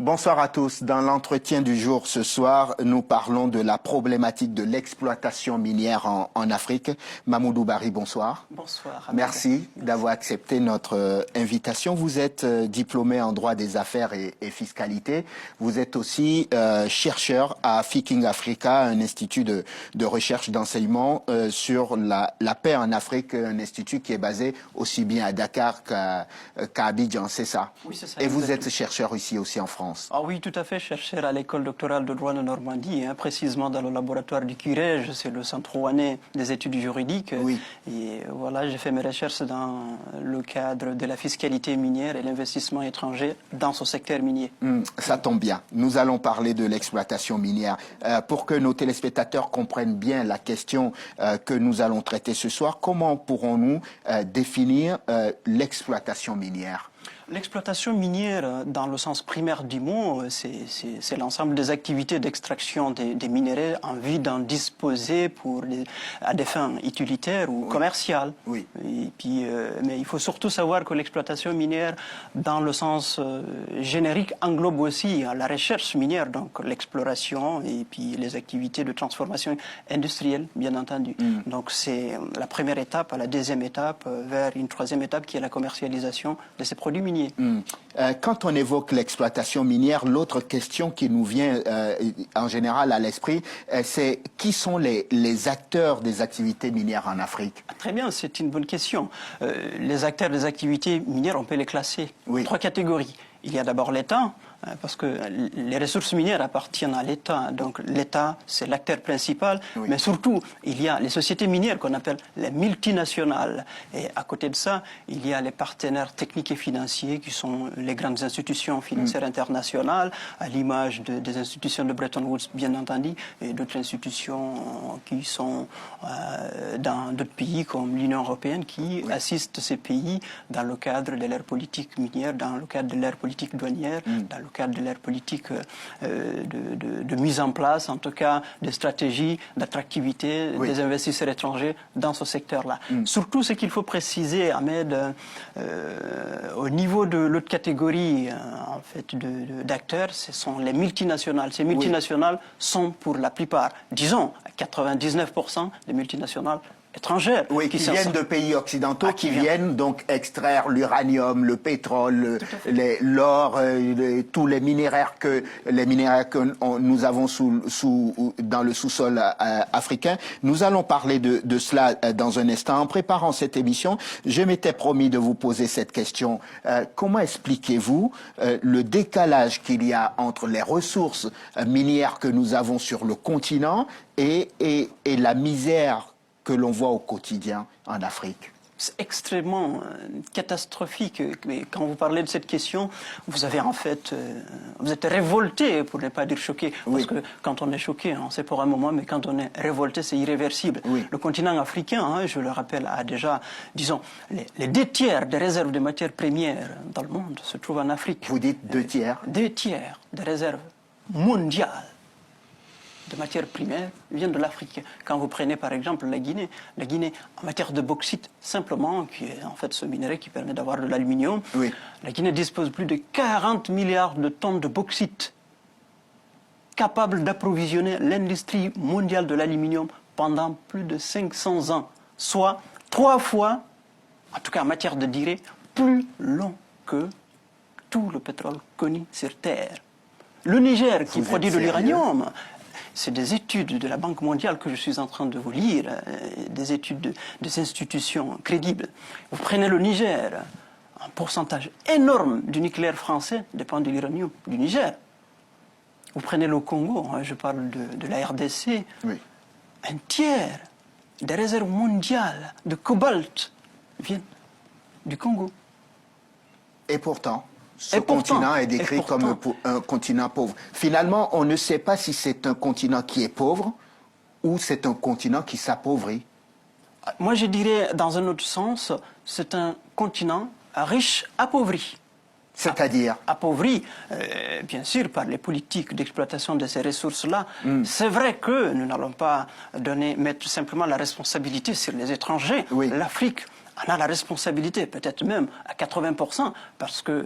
Bonsoir à tous. Dans l'entretien du jour ce soir, nous parlons de la problématique de l'exploitation minière en Afrique. Mamoudou Bari, bonsoir. Bonsoir. Merci d'avoir accepté notre invitation. Vous êtes diplômé en droit des affaires et fiscalité. Vous êtes aussi chercheur à Fiking Africa, un institut de recherche d'enseignement sur la paix en Afrique, un institut qui est basé aussi bien à Dakar qu'à Abidjan, c'est ça? Oui, c'est ça. Et vous êtes chercheur ici aussi en France? Ah oui, tout à fait, chercheur à l'école doctorale de droit de Normandie, précisément dans le laboratoire du CUREJ, c'est le centre rouennais des études juridiques. Oui. Et voilà, j'ai fait mes recherches dans le cadre de la fiscalité minière et l'investissement étranger dans ce secteur minier. Ça tombe bien. Nous allons parler de l'exploitation minière. Pour que nos téléspectateurs comprennent bien la question que nous allons traiter ce soir, comment pourrons-nous définir l'exploitation minière ? L'exploitation minière, dans le sens primaire du mot, c'est l'ensemble des activités d'extraction des minéraux en vue d'en disposer à des fins utilitaires ou commerciales. Oui. Et puis, mais il faut surtout savoir que l'exploitation minière, dans le sens générique, englobe aussi la recherche minière, donc l'exploration et puis les activités de transformation industrielle, bien entendu. Donc c'est la première étape, la deuxième étape, vers une troisième étape qui est la commercialisation de ces produits miniers. Quand on évoque l'exploitation minière, l'autre question qui nous vient en général à l'esprit, c'est qui sont les acteurs des activités minières en Afrique? Très bien, c'est une bonne question. Les acteurs des activités minières, on peut les classer en trois catégories. Il y a d'abord l'État, parce que les ressources minières appartiennent à l'État. Donc l'État, c'est l'acteur principal. Oui. Mais surtout, il y a les sociétés minières qu'on appelle les multinationales. Et à côté de ça, il y a les partenaires techniques et financiers qui sont les grandes institutions financières internationales, à l'image des institutions de Bretton Woods, bien entendu, et d'autres institutions qui sont dans d'autres pays comme l'Union européenne qui assistent ces pays dans le cadre de leur politique minière, dans le cadre de leur politique douanière, dans le cadre de leur politique de mise en place, en tout cas, de stratégies d'attractivité des investisseurs étrangers dans ce secteur-là. Surtout, ce qu'il faut préciser, Ahmed, au niveau de l'autre catégorie en fait, d'acteurs, ce sont les multinationales. Ces multinationales sont pour la plupart, disons, 99% des multinationales étrangères. Oui, qui viennent de pays occidentaux, qui viennent donc extraire l'uranium, le pétrole, l'or, tous les minéraires que nous avons dans le sous-sol africain. Nous allons parler de cela dans un instant. En préparant cette émission, je m'étais promis de vous poser cette question. Comment expliquez-vous le décalage qu'il y a entre les ressources minières que nous avons sur le continent et la misère que l'on voit au quotidien en Afrique? C'est extrêmement catastrophique. Mais quand vous parlez de cette question, vous avez en fait, vous êtes révolté, pour ne pas dire choqué, parce que quand on est choqué, c'est pour un moment, mais quand on est révolté, c'est irréversible. Le continent africain, je le rappelle, a déjà, disons, les 2 tiers des réserves de matières premières dans le monde se trouvent en Afrique. Vous dites 2 tiers? 2 tiers des réserves mondiales de matières primaires viennent de l'Afrique. Quand vous prenez par exemple la Guinée, en matière de bauxite, simplement, qui est en fait ce minerai qui permet d'avoir de l'aluminium, la Guinée dispose de plus de 40 milliards de tonnes de bauxite, capable d'approvisionner l'industrie mondiale de l'aluminium pendant plus de 500 ans, soit 3 fois, en tout cas en matière de durée, plus long que tout le pétrole connu sur Terre. Le Niger, qui produit de l'uranium, c'est des études de la Banque mondiale que je suis en train de vous lire, des études des institutions crédibles. Vous prenez le Niger, un pourcentage énorme du nucléaire français dépend de l'uranium du Niger. Vous prenez le Congo, je parle de la RDC, un tiers des réserves mondiales de cobalt viennent du Congo. Et pourtant, ce continent est décrit comme un continent pauvre. Finalement, on ne sait pas si c'est un continent qui est pauvre ou c'est un continent qui s'appauvrit. Moi, je dirais, dans un autre sens, c'est un continent riche appauvri. C'est-à-dire appauvri, bien sûr, par les politiques d'exploitation de ces ressources-là. C'est vrai que nous n'allons pas mettre simplement la responsabilité sur les étrangers. L'Afrique en a la responsabilité, peut-être même à 80%, parce que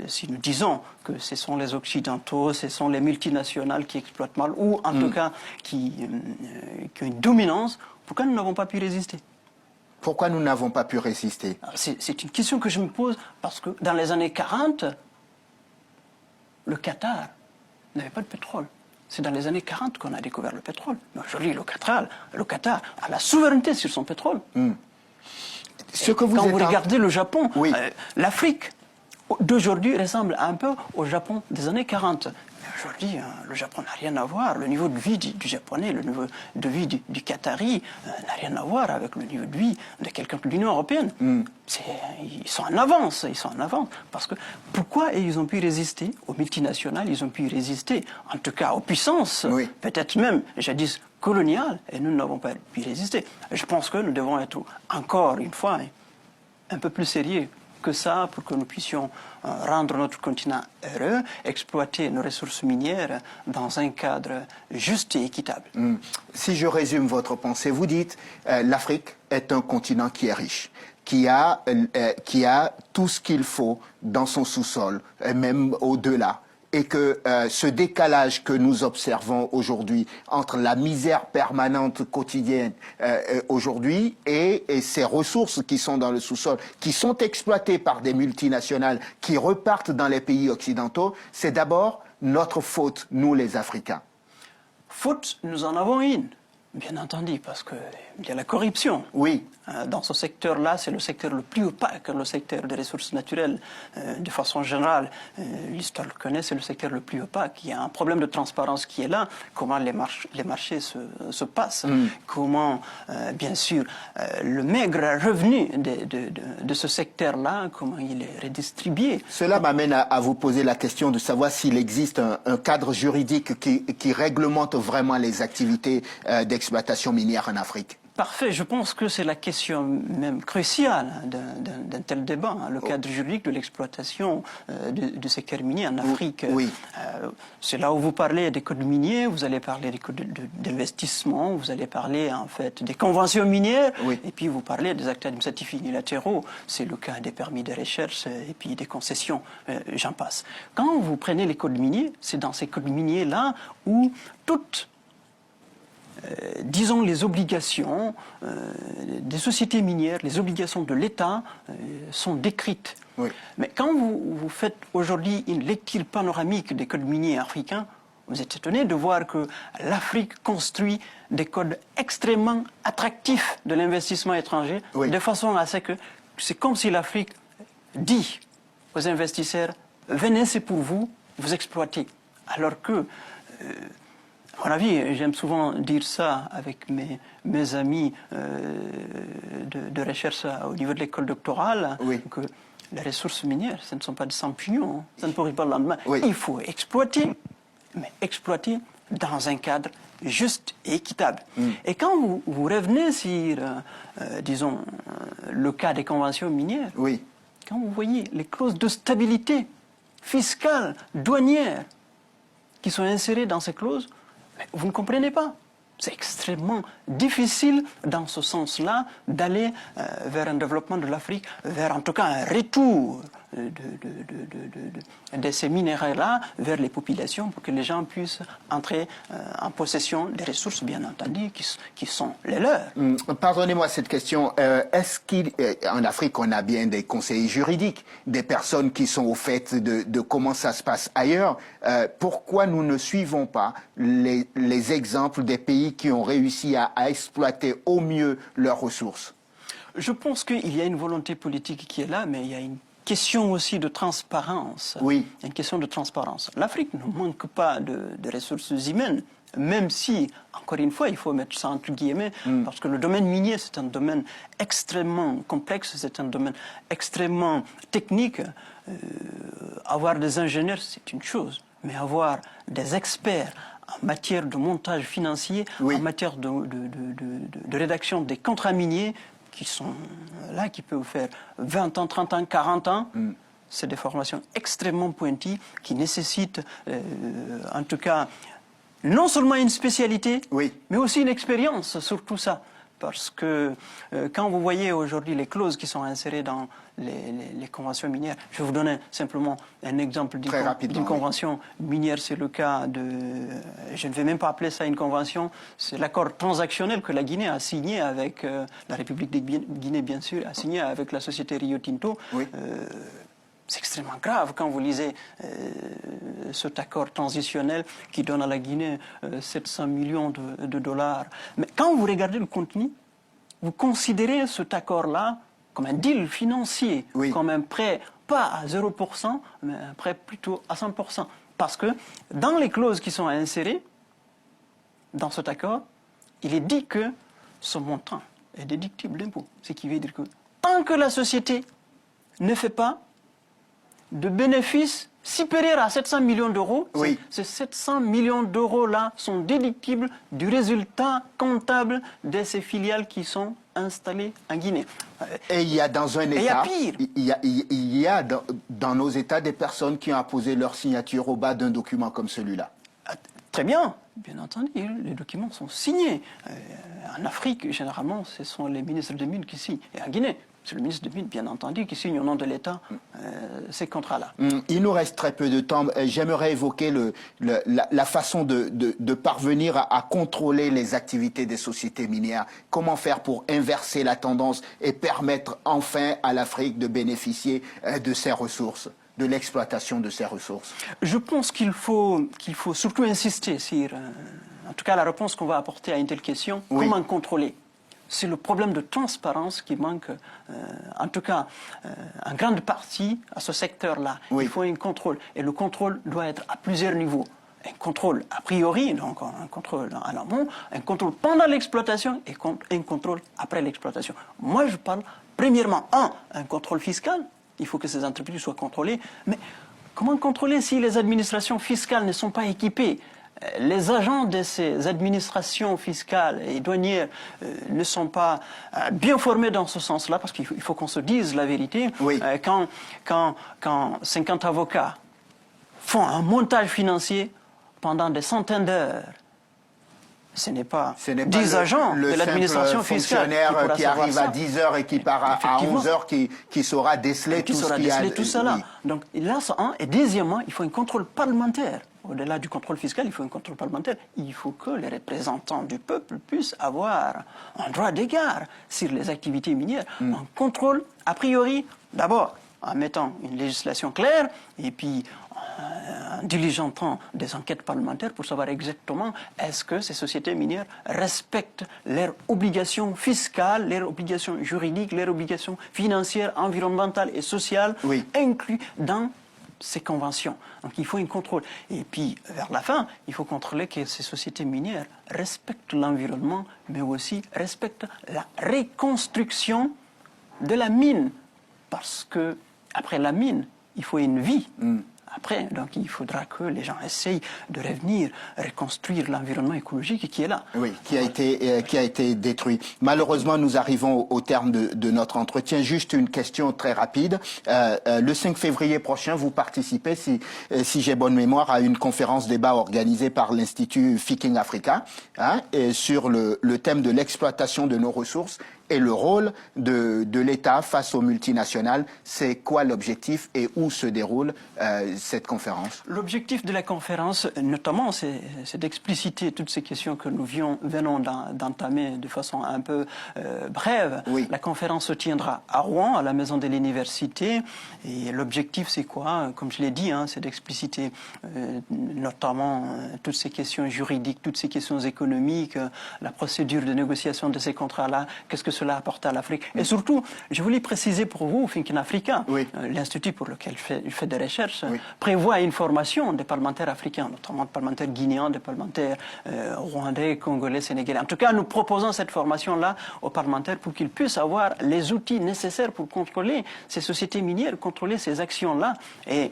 si nous disons que ce sont les Occidentaux, ce sont les multinationales qui exploitent mal, ou en tout cas qui ont une dominance, pourquoi nous n'avons pas pu résister? Pourquoi nous n'avons pas pu résister? C'est une question que je me pose, parce que dans les années 40, le Qatar n'avait pas de pétrole. C'est dans les années 40 qu'on a découvert le pétrole. Mais aujourd'hui, le Qatar a la souveraineté sur son pétrole. Quand vous regardez le Japon, l'Afrique d'aujourd'hui ressemble un peu au Japon des années 40. Aujourd'hui, le Japon n'a rien à voir. Le niveau de vie du Japonais, le niveau de vie du Qatari n'a rien à voir avec le niveau de vie de quelqu'un de l'Union européenne. Ils sont en avance, Parce que pourquoi ils ont pu résister aux multinationales? Ils ont pu résister, en tout cas aux puissances, peut-être même jadis coloniales, et nous n'avons pas pu résister. Je pense que nous devons être encore une fois un peu plus sérieux que ça pour que nous puissions rendre notre continent heureux, exploiter nos ressources minières dans un cadre juste et équitable. Si je résume votre pensée, vous dites l'Afrique est un continent qui est riche, qui a tout ce qu'il faut dans son sous-sol, et même au-delà. Et que ce décalage que nous observons aujourd'hui entre la misère permanente quotidienne aujourd'hui et ces ressources qui sont dans le sous-sol, qui sont exploitées par des multinationales, qui repartent dans les pays occidentaux, c'est d'abord notre faute, nous les Africains. Faute, nous en avons une, bien entendu, parce qu'il y a la corruption. Oui. Dans ce secteur-là, c'est le secteur le plus opaque, le secteur des ressources naturelles. De façon générale, l'histoire le connaît, c'est le secteur le plus opaque. Il y a un problème de transparence qui est là. Comment les marchés se passent. Comment, bien sûr, le maigre revenu de ce secteur-là, comment il est redistribué. Cela m'amène à vous poser la question de savoir s'il existe un cadre juridique qui réglemente vraiment les activités d'exploitation minière en Afrique. Parfait. Je pense que c'est la question même cruciale d'un tel débat, le cadre juridique de l'exploitation du secteur minier en Afrique. Oui. C'est là où vous parlez des codes miniers, vous allez parler des codes d'investissement, vous allez parler en fait des conventions minières, et puis vous parlez des actes administratifs unilatéraux. C'est le cas des permis de recherche et puis des concessions, j'en passe. Quand vous prenez les codes miniers, c'est dans ces codes miniers-là où toutes disons les obligations des sociétés minières, les obligations de l'État sont décrites. Mais quand vous faites aujourd'hui une lecture panoramique des codes miniers africains, vous êtes étonné de voir que l'Afrique construit des codes extrêmement attractifs de l'investissement étranger, de façon à ce que c'est comme si l'Afrique dit aux investisseurs « venez, c'est pour vous, vous exploitez ». Alors que à mon avis, j'aime souvent dire ça avec mes amis de recherche au niveau de l'école doctorale, que les ressources minières, ce ne sont pas des champignons, ça ne pourrit pas le lendemain. Il faut exploiter, mais exploiter dans un cadre juste et équitable. Et quand vous revenez sur, disons, le cas des conventions minières, quand vous voyez les clauses de stabilité fiscale, douanière, qui sont insérées dans ces clauses, vous ne comprenez pas. C'est extrêmement difficile dans ce sens-là d'aller vers un développement de l'Afrique, vers en tout cas un retour de ces minéraux-là vers les populations pour que les gens puissent entrer en possession des ressources, bien entendu, qui sont les leurs. Pardonnez-moi cette question. Est-ce qu'en Afrique, on a bien des conseillers juridiques, des personnes qui sont au fait de comment ça se passe ailleurs? Pourquoi nous ne suivons pas les exemples des pays qui ont réussi à exploiter au mieux leurs ressources? Je pense qu'il y a une volonté politique qui est là, mais il y a une question aussi de transparence. Une question de transparence. L'Afrique ne manque pas de ressources humaines, même si, encore une fois, il faut mettre ça entre guillemets, parce que le domaine minier, c'est un domaine extrêmement complexe, c'est un domaine extrêmement technique. Avoir des ingénieurs, c'est une chose, mais avoir des experts en matière de montage financier, en matière de rédaction des contrats miniers, qui sont là, qui peuvent faire 20 ans, 30 ans, 40 ans, c'est des formations extrêmement pointues qui nécessitent, en tout cas, non seulement une spécialité, mais aussi une expérience sur tout ça. parce que quand vous voyez aujourd'hui les clauses qui sont insérées dans les conventions minières, je vais vous donner simplement un exemple d'une convention minière, c'est le cas de, je ne vais même pas appeler ça une convention, c'est l'accord transactionnel que la Guinée a signé avec, la République de Guinée bien sûr, a signé avec la société Rio Tinto. Oui. C'est extrêmement grave quand vous lisez cet accord transitionnel qui donne à la Guinée 700 millions de dollars. Mais quand vous regardez le contenu, vous considérez cet accord-là comme un deal financier, oui, comme un prêt, pas à 0%, mais un prêt plutôt à 100%. Parce que dans les clauses qui sont insérées dans cet accord, il est dit que ce montant est déductible d'impôt. Ce qui veut dire que tant que la société ne fait pas de bénéfices supérieurs à 700 millions d'euros, oui, ces 700 millions d'euros-là sont déductibles du résultat comptable de ces filiales qui sont installées en Guinée. Et il y a dans un État, il y a dans nos États des personnes qui ont apposé leur signature au bas d'un document comme celui-là. Très bien, bien entendu, les documents sont signés. En Afrique, généralement, ce sont les ministres des Mines qui signent. Et en Guinée, c'est le ministre des Mines, bien entendu, qui signe au nom de l'État ces contrats-là. Il nous reste très peu de temps. J'aimerais évoquer la façon de parvenir à contrôler les activités des sociétés minières. Comment faire pour inverser la tendance et permettre enfin à l'Afrique de bénéficier de ses ressources, de l'exploitation de ses ressources? Je pense qu'il faut surtout insister sur, en tout cas, la réponse qu'on va apporter à une telle question. Oui. Comment contrôler? C'est le problème de transparence qui manque, en tout cas, en grande partie à ce secteur-là. Oui. Il faut un contrôle. Et le contrôle doit être à plusieurs niveaux. Un contrôle a priori, donc un contrôle à l'amont, un contrôle pendant l'exploitation et un contrôle après l'exploitation. Moi, je parle premièrement, un contrôle fiscal. Il faut que ces entreprises soient contrôlées. Mais comment contrôler si les administrations fiscales ne sont pas équipées? Les agents de ces administrations fiscales et douanières ne sont pas bien formés dans ce sens-là, parce qu'il faut qu'on se dise la vérité. Oui. Quand 50 avocats font un montage financier pendant des centaines d'heures, ce n'est pas 10 agents de l'administration fiscale qui arrive à 10 heures et qui part à 11 heures qui saura déceler tout ce qu'il y a. Tout cela. Oui. Donc là, c'est un. Et deuxièmement, il faut un contrôle parlementaire. Au-delà du contrôle fiscal, il faut un contrôle parlementaire. Il faut que les représentants du peuple puissent avoir un droit d'égard sur les activités minières. Un contrôle, a priori, d'abord, en mettant une législation claire, et puis en diligentant des enquêtes parlementaires pour savoir exactement est-ce que ces sociétés minières respectent leurs obligations fiscales, leurs obligations juridiques, leurs obligations financières, environnementales et sociales, oui, inclus dans ces conventions. Donc il faut un contrôle. Et puis, vers la fin, il faut contrôler que ces sociétés minières respectent l'environnement, mais aussi respectent la reconstruction de la mine. Parce que après la mine, il faut une vie. Après, donc il faudra que les gens essayent de revenir reconstruire l'environnement écologique qui est là. Oui, qui a été détruit. Malheureusement, nous arrivons au terme de notre entretien. Juste une question très rapide. Le 5 février prochain, vous participez, si j'ai bonne mémoire, à une conférence débat organisée par l'Institut Viking Africa, sur le thème de l'exploitation de nos ressources et le rôle de l'État face aux multinationales. C'est quoi l'objectif et où se déroule cette conférence? L'objectif de la conférence, notamment, c'est d'expliciter toutes ces questions que nous venons d'entamer de façon un peu brève. Oui. La conférence se tiendra à Rouen, à la maison de l'université. Et l'objectif, c'est quoi? Comme je l'ai dit, c'est d'expliciter notamment toutes ces questions juridiques, toutes ces questions économiques, la procédure de négociation de ces contrats-là, qu'est-ce que cela apporte à l'Afrique. Et surtout, je voulais préciser pour vous, Thinking Africa, oui, l'institut pour lequel il fait des recherches, oui, prévoit une formation des parlementaires africains, notamment des parlementaires guinéens, des parlementaires rwandais, congolais, sénégalais. En tout cas, nous proposons cette formation-là aux parlementaires pour qu'ils puissent avoir les outils nécessaires pour contrôler ces sociétés minières, contrôler ces actions-là. Et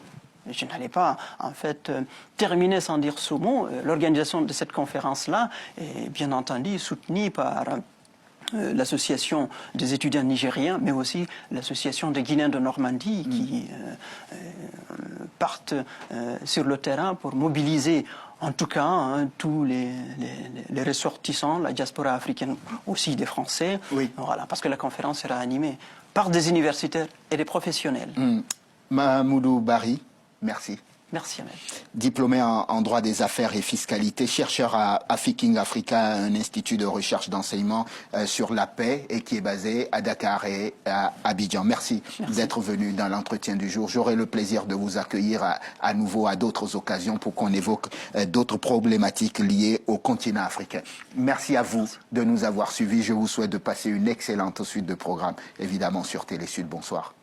je n'allais pas, en fait, terminer sans dire ce mot. L'organisation de cette conférence-là est bien entendu soutenue par l'association des étudiants nigériens, mais aussi l'association des Guinéens de Normandie qui partent sur le terrain pour mobiliser en tout cas tous les ressortissants, la diaspora africaine aussi des Français, voilà, parce que la conférence sera animée par des universitaires et des professionnels. Mahamoudou Bari, merci. Merci Ahmed. Diplômé en droit des affaires et fiscalité, chercheur à Afiking Africa, un institut de recherche d'enseignement sur la paix et qui est basé à Dakar et à Abidjan. Merci d'être venu dans l'entretien du jour. J'aurai le plaisir de vous accueillir à nouveau à d'autres occasions pour qu'on évoque d'autres problématiques liées au continent africain. Merci à vous de nous avoir suivis. Je vous souhaite de passer une excellente suite de programmes, évidemment sur Télé Sud. Bonsoir.